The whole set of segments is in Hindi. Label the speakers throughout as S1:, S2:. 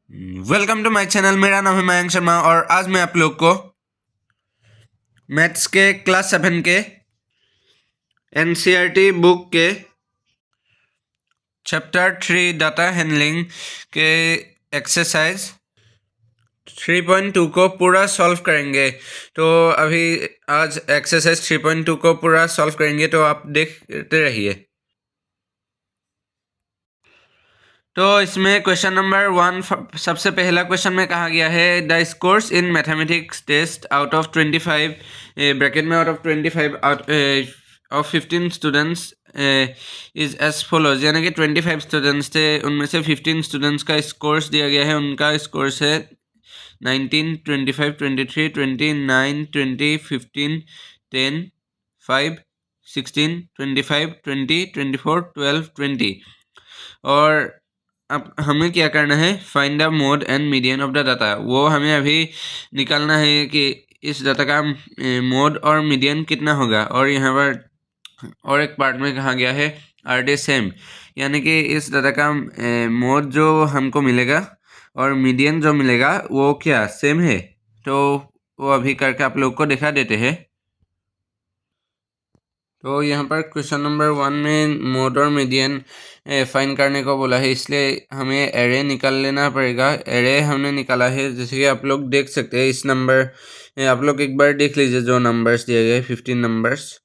S1: Welcome to my channel. मेरा नाम है मयंक शर्मा और आज मैं आप लोग को मैथ्स के क्लास 7 के एनसीईआरटी बुक के चैप्टर 3 डाटा हैंडलिंग के एक्सरसाइज 3.2 को पूरा सॉल्व करेंगे। तो अभी आज एक्सरसाइज 3.2 को पूरा सॉल्व करेंगे, तो आप देखते रहिए। तो इसमें क्वेश्चन नंबर 1 सबसे पहला क्वेश्चन में कहा गया है the scores in mathematics test out of 25 bracket में out of 25 out of 15 students is as follows, यानी कि 25 स्टूडेंट्स थे, उनमें से 15 स्टूडेंट्स का स्कोर्स दिया गया है। उनका स्कोर्स है 19, 25, 23, 29, 20, 15, 10, 5, 16, 25, 20, 24, 12, 20। और अब हमें क्या करना है, find the mode and median of the data. वो हमें अभी निकालना है कि इस डाटा का मोड और मीडियन कितना होगा। और यहाँ पर और एक पार्ट में कहा गया है आर दे सेम, यानी कि इस डाटा का मोड जो हमको मिलेगा और मीडियन जो मिलेगा वो क्या सेम है। तो वो अभी करके आप लोग को दिखा देते हैं। तो यहाँ पर क्वेश्चन नंबर 1 में मोड और मीडियन फाइंड करने को बोला है, इसलिए हमें एरे निकाल लेना पड़ेगा। एरे हमने निकाला है, जैसे कि आप लोग देख सकते हैं। इस नंबर आप लोग एक बार देख लीजिए जो नंबर्स दिए गए 15 नंबर्स।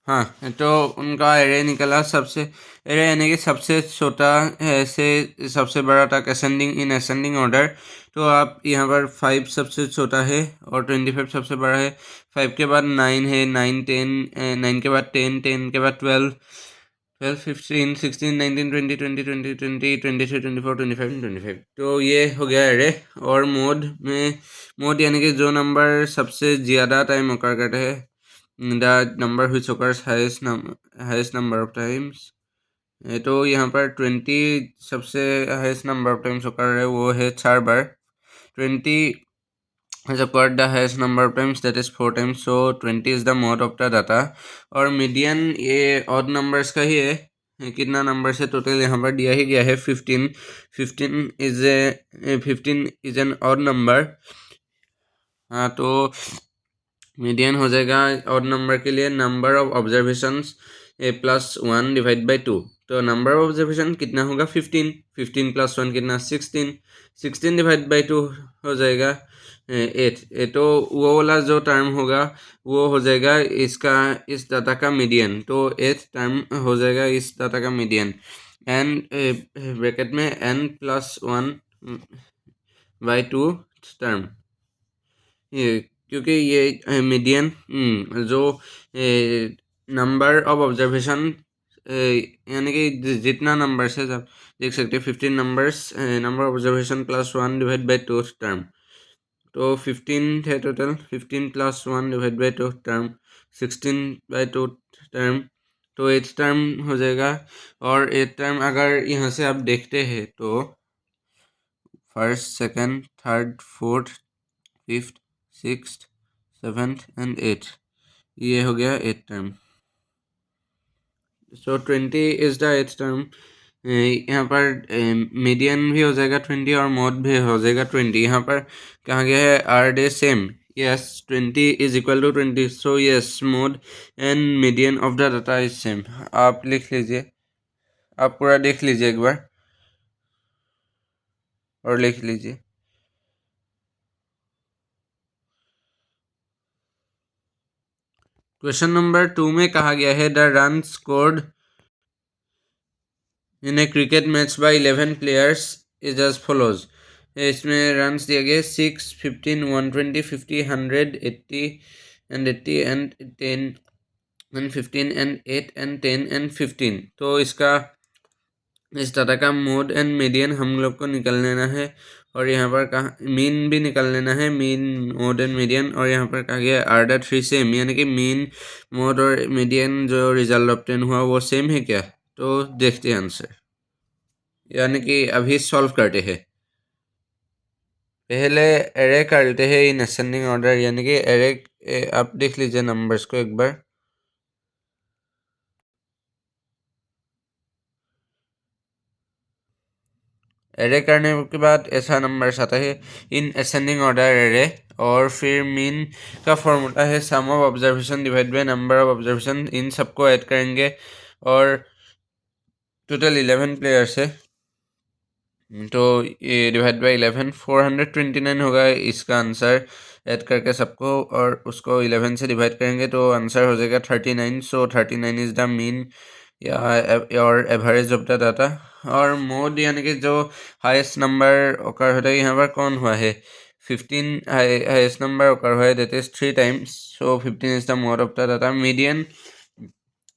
S1: हाँ, तो उनका एरे निकला। सबसे एरे यानी कि सबसे छोटा से सबसे बड़ा तक असेंडिंग इन असेंडिंग ऑर्डर। तो आप यहाँ पर 5 सबसे छोटा है और 25 सबसे बड़ा है। 5 के बाद 9 है, 9, 10, 9 के बाद 10, 10 के बाद 12, 12, 15, 16, 19, 20, 20, 20, 20, 23, 24, 25, 25। तो ये हो गया एरे। और मोड में, मोड यानी कि जो नंबर सबसे ज़्यादा टाइम ओकर करते हैं, the number which occurs highest number of times। तो यहाँ पर 20 सबसे highest number of times occur है, वो है 4 बार। 20 has occurred the highest number of times, that is 4 times, so 20 is the mode of the data। और मीडियन ये ऑड नंबर्स का ही है। कितना नंबर से टोटल यहाँ पर दिया ही गया है 15। 15 इज एन ऑड नंबर। हाँ, तो मीडियन हो जाएगा ऑड नंबर के लिए number of observations +1 divide by 2। तो नंबर ऑफ ऑब्जर्वेशन कितना होगा 15। 15 + 1 कितना 16। 16 डिवाइड बाई 2 हो जाएगा 8। तो वो वाला जो टर्म होगा वो हो जाएगा इसका, इस डाटा का मीडियन। तो 8 टर्म हो जाएगा इस डाटा का मीडियन। एन ब्रैकेट में n+1/2 टर्म। ये क्योंकि ये मीडियन जो नंबर ऑफ ऑब्जर्वेशन, यानी कि जितना नंबर से जब देख सकते हैं 15 numbers, number observation +1 divide by 2 term. तो 15 है total, 15 + 1 divide by 2 term, 16/2 term. तो 8 टर्म हो जाएगा। और 8 टर्म अगर यहाँ से आप देखते हैं तो first, second, third, fourth, fifth, sixth, 7th and 8th, ये हो गया 8th term. So 20 is the 8th term. यहाँ पर मीडियन भी हो जाएगा 20 और मोड भी हो जाएगा 20। यहाँ पर कहा गया है are they same, yes 20 is equal to 20, so yes mode and median of the data is same. आप लिख लीजिए, आप पूरा देख लीजिए एक बार और लिख लीजिए। क्वेश्चन नंबर 2 में कहा गया है the run scored in a cricket match by 11 players is as follows. इसमें रन्स दिए गए 6, 15, 120, 50, 100, 80 and 80 and 10 and 15 and 8 and 10 and 15। तो इसका, इस डाटा का मोड एंड मीडियन हम लोग को निकाल लेना है। और यहाँ पर कहा मीन भी निकाल लेना है, मीन, मोड एंड मीडियन। और यहाँ पर कहा गया आर द 3 सेम, यानी कि मीन, मोड और मीडियन जो रिजल्ट ऑब्टेन हुआ वो सेम है क्या। तो देखते हैं आंसर, यानी कि अभी सॉल्व करते हैं। पहले एरे करते हैं इन असेंडिंग ऑर्डर, यानी कि एरे आप देख लीजिए नंबर्स को एक बार। एरे करने के बाद ऐसा नंबर आता है इन असेंडिंग ऑर्डर एरे, और फिर मीन का फॉर्मूला है sum of observation divide by number of observation. इन सबको ऐड करेंगे और टोटल 11 प्लेयर्स है, तो ये डिवाइड बाई 11 429 होगा इसका आंसर। ऐड करके सबको और उसको 11 से डिवाइड करेंगे तो आंसर हो जाएगा 39। सो 39 इज द मीन और एवरेज ऑफ द डाटा। और मोड यानी कि जो हाईएस्ट नंबर ओकर होता है यहाँ पर कौन हुआ है 15 हाईएस्ट नंबर ओकर हुआ है, that is 3 times. So 15 is the mode of the data. Median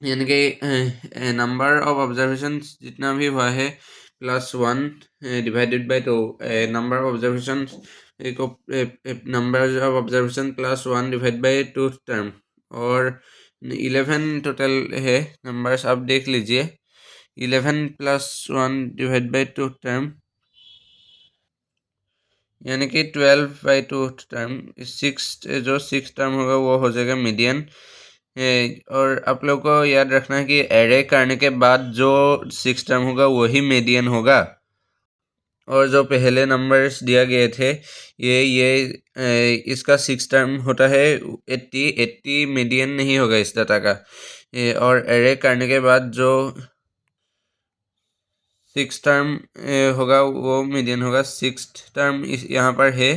S1: यानी कि नंबर ऑफ ऑब्जर्वेशन जितना भी हुआ है +1 divided by 2 number of observation को number of observation +1 divide by 2 term, और 11 टोटल है नंबर्स। आप देख लीजिए 11 +1 डिवाइड बाई 2 टर्म यानी कि 12/2 टर्म। 6 टर्म होगा वो हो जाएगा मीडियन। और आप लोग को याद रखना है कि एरे करने के बाद जो 6 टर्म होगा वही मीडियन होगा, और जो पहले नंबर्स दिया गए थे इसका 6 टर्म होता है 80 मीडियन नहीं होगा इस डाटा का। और एरे करने के बाद जो 6 टर्म होगा वो मीडियन होगा। 6th टर्म यहाँ पर है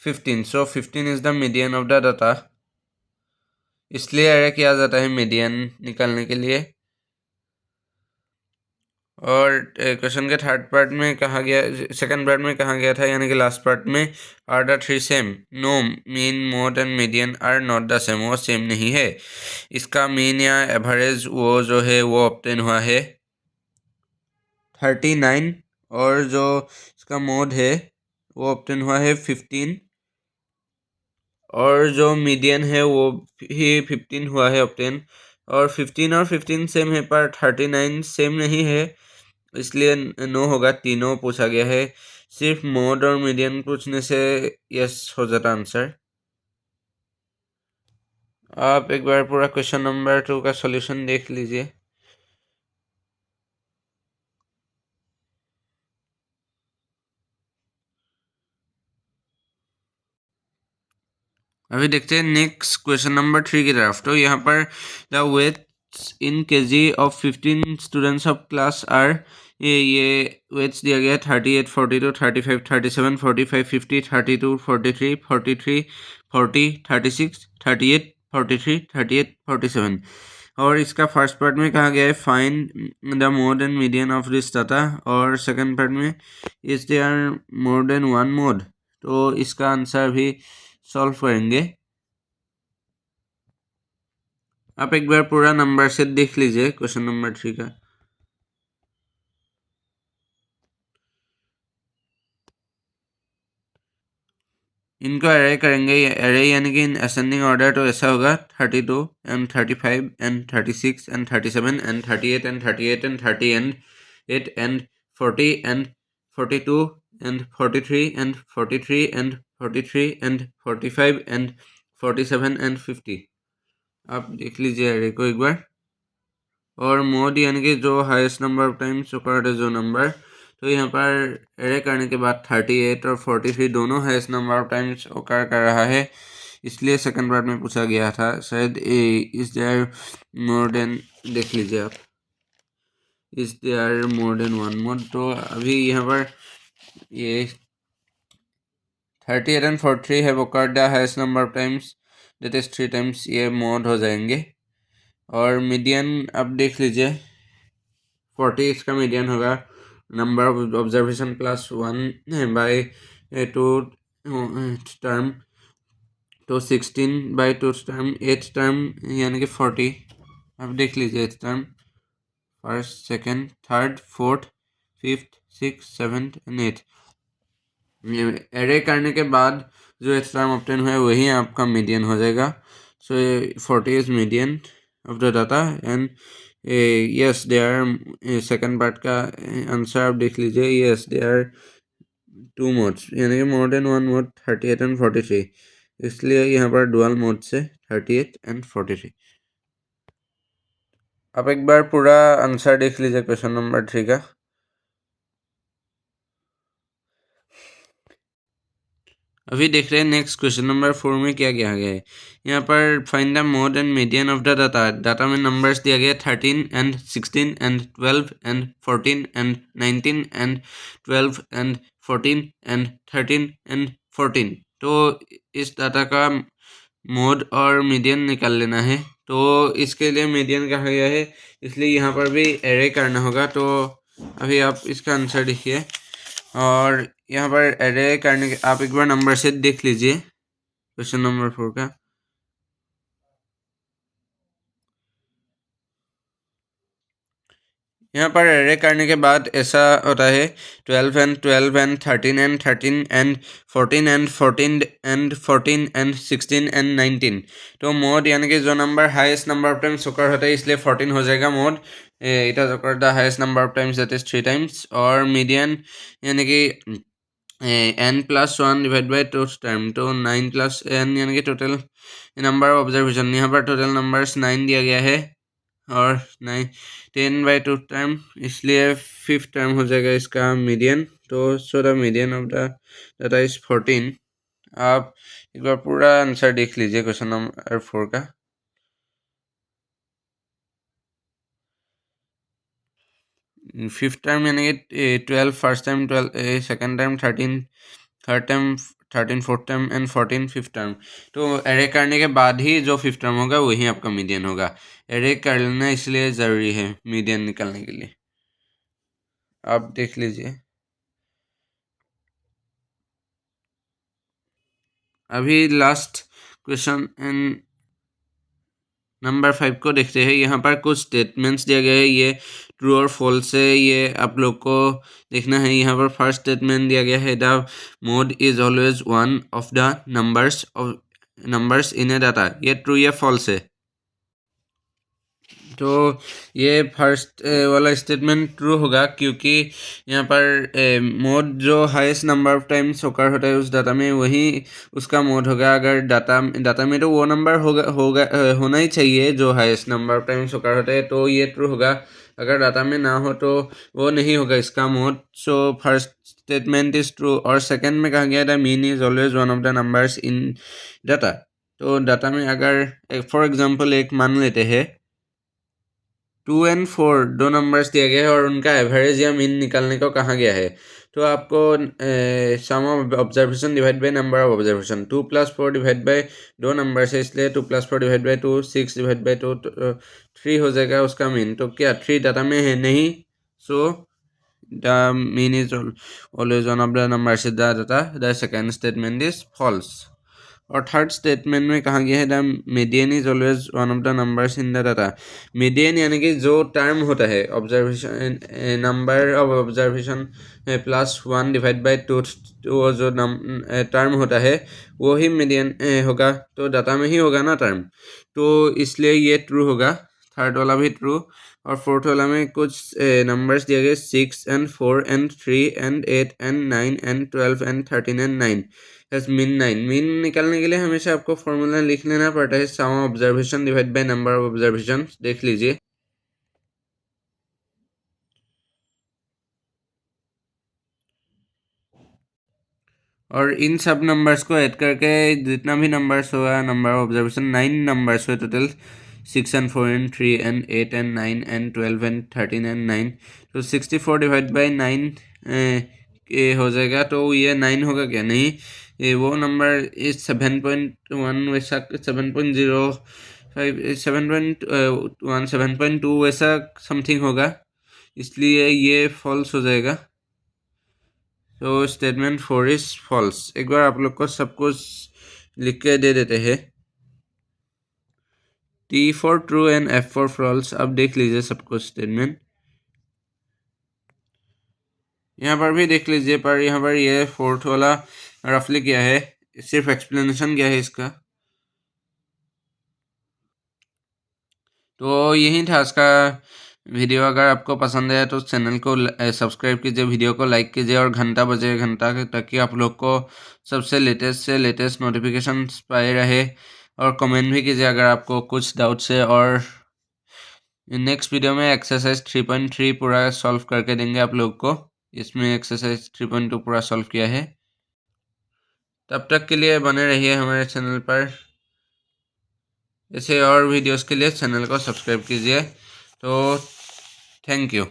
S1: 15। सो 15 is the median of the data, इसलिए एरे किया जाता है मीडियन निकालने के लिए। और क्वेश्चन के थर्ड पार्ट में कहा गया, सेकंड पार्ट में कहा गया था यानी कि लास्ट पार्ट में, are the three same? No, mean mode and median are not the same, वो सेम नहीं है। इसका मीन या एवरेज वो जो है वो ऑब्टेन हुआ है 39, और जो इसका मोड है वो ऑब्टेन हुआ है 15, और जो मीडियन है वो ही 15 हुआ है ऑब्टेन। और 15 सेम है पर 39 सेम नहीं है, इसलिए नो होगा। तीनों पूछा गया है, सिर्फ मोड और मीडियन पूछने से यस हो जाता आंसर। आप एक बार पूरा क्वेश्चन नंबर 2 का सॉल्यूशन देख लीजिए। अभी देखते हैं नेक्स्ट क्वेश्चन नंबर 3 की तरफ। तो यहाँ पर the weights in KG of 15 students of class are, ये वेट्स दिया गया है 38, 42, 35, 37, 45, 50, 32, 43, 43, 40, 36, 38, 43, 38, 47। और इसका फर्स्ट पार्ट में कहा गया है find the mode and median of this data, और सेकंड पार्ट में is there more than one mode. तो इसका आंसर भी सॉल्व करेंगे। आप एक बार पूरा नंबर सेट देख लीजिए क्वेश्चन नंबर 3 का। इनको एरे करेंगे, एरे यानी कि इन असेंडिंग ऑर्डर, तो ऐसा होगा 32 and 35 and 36 and 37 and 38 and 38 and 30 and 8 and 40 and 42 and 43 and 43 and 43 and 45 and 47 and 50। आप देख लीजिए एरे को एक बार। और मोड यानी कि जो highest number of times occurred है जो नंबर, तो यहाँ पर एरे करने के बाद 38 और 43 दोनों हाईएस्ट नंबर ऑफ टाइम्स ओकर कर रहा है, इसलिए सेकंड पार्ट में पूछा गया था शायद इज देयर मोर देन, देख लीजिए आप, is there more than one mode. तो अभी यहाँ पर ये 38 एंड 43 है occurred the highest number of times, that is 3 times, ये मोड हो जाएंगे। और मीडियन आप देख लीजिए 40 इसका मीडियन होगा, number of observation +1 by 2 term, तो 16/2 टर्म, 8 टर्म यानी कि 40। अब देख लीजिए 8 term, first, second, third, fourth, fifth, six, seventh and 8। Array करने के बाद जो 8 टर्म ऑब्टेन हुआ है वही आपका मीडियन हो जाएगा। So 40 is median of the data and yes they are, second part का आंसर आप देख लीजिए, यस दे आर 2 मोड्स यानी कि मोर देन वन मोड 38 एंड 43, इसलिए यहाँ पर डुअल मोड से 38 एंड 43। आप एक बार पूरा आंसर देख लीजिए क्वेश्चन नंबर 3 का। अभी देख रहे हैं नेक्स्ट क्वेश्चन नंबर 4 में क्या किया गया है। यहाँ पर find the mode and median of the data. Data में नंबर्स दिया गया 13 and 16 and 12 and 14 and 19 and 12 and 14 and 13 and 14। तो इस डाटा का मोड और मीडियन निकाल लेना है। तो इसके लिए मीडियन कहा गया है, इसलिए यहाँ पर भी एरे करना होगा। तो अभी आप इसका आंसर देखिए और यहाँ पर एरे करने के आप एक बार नंबर से देख लीजिए क्वेश्चन नंबर 4 का। यहाँ पर एरे करने के बाद ऐसा होता है 12 and 12 and 13 and 13 and 14 and 14 and 14 and 16 and 19। तो मोड यानी कि जो number highest number of times ओकर होता है इसलिए 14 हो जाएगा mode. It has occurred the highest number of times that is 3 times. और मीडियन यानी कि n+1 डिवाइड बाई 2 टाइम। तो 9+n यानी कि टोटल नंबर ऑफ ऑब्जर्वेशन। यहाँ पर टोटल नंबर्स 9 दिया गया है और 10/2 टाइम, इसलिए 5th टाइम हो जाएगा इसका मीडियन। तो so the median of the data is 14। आप एक बार पूरा आंसर देख लीजिए क्वेश्चन नंबर 4 का। 5th टाइम यानी कि 12 first time, 12 second time, 13 third time, 13 fourth time and 14 5th time. तो एरे करने के बाद ही जो 5th टाइम होगा वही आपका मीडियन होगा। एरे कर लेना इसलिए ज़रूरी है मीडियन निकालने के लिए। आप देख लीजिए। अभी लास्ट क्वेश्चन एंड नंबर 5 को देखते हैं। यहाँ पर कुछ स्टेटमेंट्स दिए गए हैं, ये ट्रू और फॉल्स है, ये आप लोग को देखना है। यहाँ पर फर्स्ट स्टेटमेंट दिया गया है the mode is always one of the numbers in A data. ये ट्रू या फॉल्स है? तो ये फर्स्ट वाला स्टेटमेंट ट्रू होगा, क्योंकि यहाँ पर मोड जो हाईएस्ट नंबर ऑफ टाइम्स ओकर होता है उस डाटा में वही उसका मोड होगा। अगर डाटा में तो वो नंबर होना ही चाहिए जो हाईएस्ट नंबर ऑफ टाइम्स ओकर होता है, तो ये ट्रू होगा। अगर डाटा में ना हो तो वो नहीं होगा इसका mode. So first statement is true. और सेकेंड में कहा गया था mean is always one of the numbers in data. तो डाटा में अगर फॉर एग्जाम्पल एक मान लेते हैं 2 एंड 4 दो नंबर्स दिया गया है और उनका एवरेज या मीन निकालने को कहा गया है। तो आपको sum of observation divide by number of observation. 2+4 divide by दो नंबर्स है इसलिए 2+4 डिवाइड बाई 2, 6 डिवाइड बाई 2, 3 हो जाएगा उसका मीन। तो क्या 3 डाटा में है? नहीं। So the mean is always one of the numbers in the data. The second statement is false. और थर्ड स्टेटमेंट में कहा गया है the median is always one of the numbers in the data. Median यानी कि जो टर्म होता है observation, number of observation +1 divide by 2, वो जो टर्म होता है वो ही मीडियन होगा। तो डाटा में ही होगा ना टर्म, तो इसलिए ये ट्रू होगा। थर्ड वाला भी ट्रू। और फोर्थ वाला में कुछ नंबर्स दिए गए 6 and 4 and 3 and 8 and 9 and 12 and 13 and 9। Mean 9 mean निकालने के लिए हमेशा आपको फॉर्मूला लिख लेना पड़ता है sum observation divide by number of observation. देख लीजिए। और इन सब नंबर्स को ऐड करके जितना भी नंबर्स होगा नंबर ऑफ ऑब्जर्वेशन 9 नंबर्स हुए total 6 and 4 and 3 and 8 and 9 and 12 and 13 and 9। तो 64 डिवाइड बाई 9 हो जाएगा। तो ये 9 होगा क्या? नहीं, ये वो नंबर इज 7.1 वैसा 7.05 7.1 7.2 वैसा समथिंग होगा, इसलिए ये फॉल्स हो जाएगा। तो स्टेटमेंट 4 इज फॉल्स। एक बार आप लोग को सब कुछ लिख के दे देते हैं। T for true and F for false. अब देख लीजिए सब कुछ स्टेटमेंट। यहाँ पर भी देख लीजिए, पर यहाँ पर ये फोर्थ वाला रफली क्या है, सिर्फ एक्सप्लेनेशन क्या है इसका। तो यही था आज का वीडियो। अगर आपको पसंद आया तो चैनल को सब्सक्राइब कीजिए, वीडियो को लाइक कीजिए और घंटा बजे घंटा, ताकि आप लोग को सबसे लेटेस्ट से लेटेस्ट नोटिफिकेशन पाए रहे। और कमेंट भी कीजिए अगर आपको कुछ डाउट्स है। और नेक्स्ट वीडियो में एक्सरसाइज 3.3 पूरा सॉल्व करके देंगे आप लोग को। इसमें एक्सरसाइज 3.2 पूरा सॉल्व किया है। तब तक के लिए बने रहिए हमारे चैनल पर। ऐसे और वीडियोस के लिए चैनल को सब्सक्राइब कीजिए। तो थैंक यू।